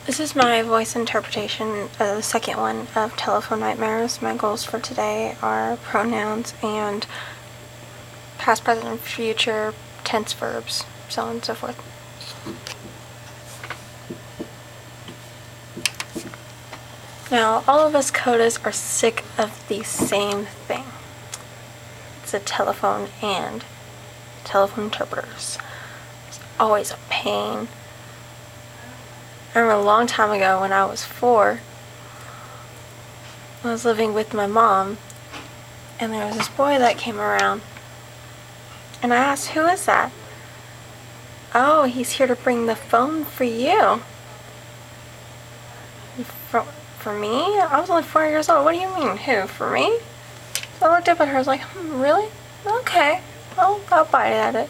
This is my voice interpretation, the second one of Telephone Nightmares. My goals for today are pronouns and past, present, future, tense verbs, so on and so forth. Now, all of us CODAs are sick of the same thing. It's a telephone and telephone interpreters. It's always a pain. I remember a long time ago when I was 4, I was living with my mom, and there was this boy that came around, and I asked, "Who is that?" "Oh, he's here to bring the phone for you." For me? I was only 4 years old. What do you mean, who? For me? So I looked up at her, I was like, really? Okay, I'll bite at it.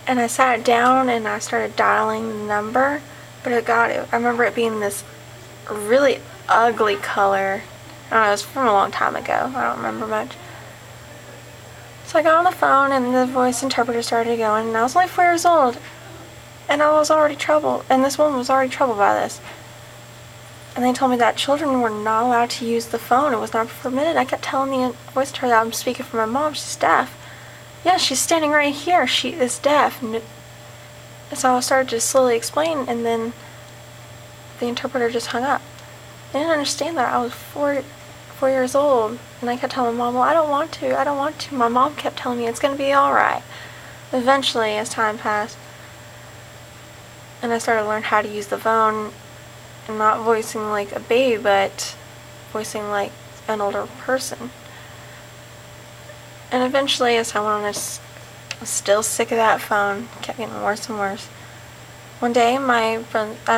And I sat down and I started dialing the number, but I remember it being this really ugly color. I don't know, it was from a long time ago. I don't remember much. So I got on the phone and the voice interpreter started going, and I was only 4 years old, and I was already troubled, and this woman was already troubled by this. And they told me that children were not allowed to use the phone. It was not permitted. I kept telling the voice interpreter that I'm speaking for my mom. She's deaf. Yeah, she's standing right here. She is deaf. And so I started to slowly explain, and then the interpreter just hung up. I didn't understand that. I was 4 years old, and I kept telling my mom, well, I don't want to. My mom kept telling me it's going to be all right. Eventually, as time passed, and I started to learn how to use the phone, and not voicing like a baby, but voicing like an older person. And eventually, as I went on, I was still sick of that phone. It kept getting worse and worse. One day, I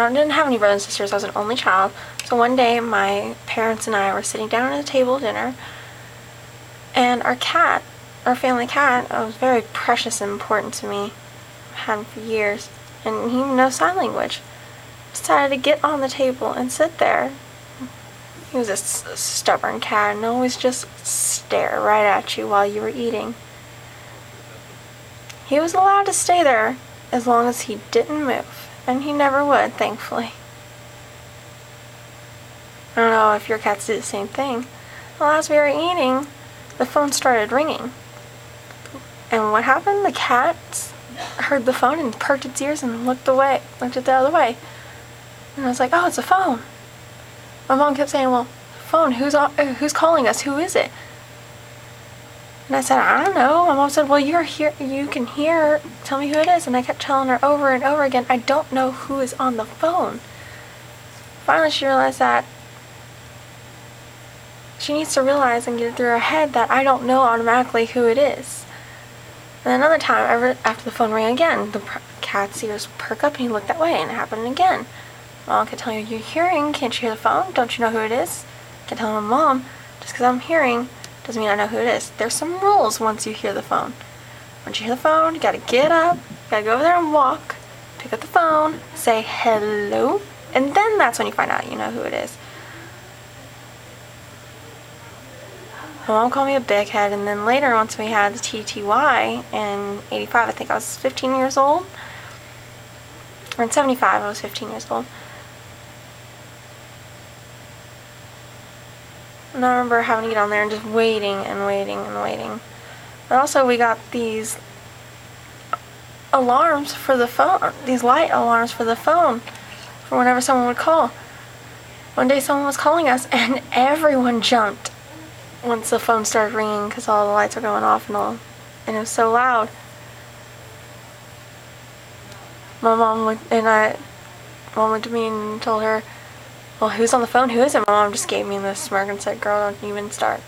didn't have any brothers and sisters. I was an only child. So one day, my parents and I were sitting down at a table at dinner, and our family cat, was very precious and important to me. I've had him for years, and he knows sign language. Decided to get on the table and sit there. He was a stubborn cat and always just stare right at you while you were eating. He was allowed to stay there as long as he didn't move, and he never would, thankfully. I don't know if your cats do the same thing. Well, as we were eating, the phone started ringing. And what happened? The cat heard the phone and perked its ears and looked it the other way. And I was like, oh, it's a phone. My mom kept saying, well, phone, who's calling us? Who is it? And I said, I don't know. My mom said, well, you're here, you can hear, tell me who it is. And I kept telling her over and over again, I don't know who is on the phone. Finally, she realized that she needs to realize and get it through her head that I don't know automatically who it is. And another time, after the phone rang again, the cat's ears perk up and he looked that way, and it happened again. Mom kept telling me, you're hearing, can't you hear the phone? Don't you know who it is? I kept telling my mom, just because I'm hearing doesn't mean I know who it is. There's some rules once you hear the phone. Once you hear the phone, you gotta get up, you gotta go over there and walk, pick up the phone, say hello, and then that's when you find out you know who it is. My mom called me a big head, and then later, once we had the TTY in 85, I think I was 15 years old, or in 75, I was 15 years old. And I remember having to get on there and just waiting and waiting and waiting. But also we got these alarms for the phone, these light alarms for the phone, for whenever someone would call. One day someone was calling us and everyone jumped once the phone started ringing because all the lights were going off and it was so loud. Mom looked at me and told her, well, who's on the phone? Who is it? My mom just gave me this smirk and said, girl, don't even start.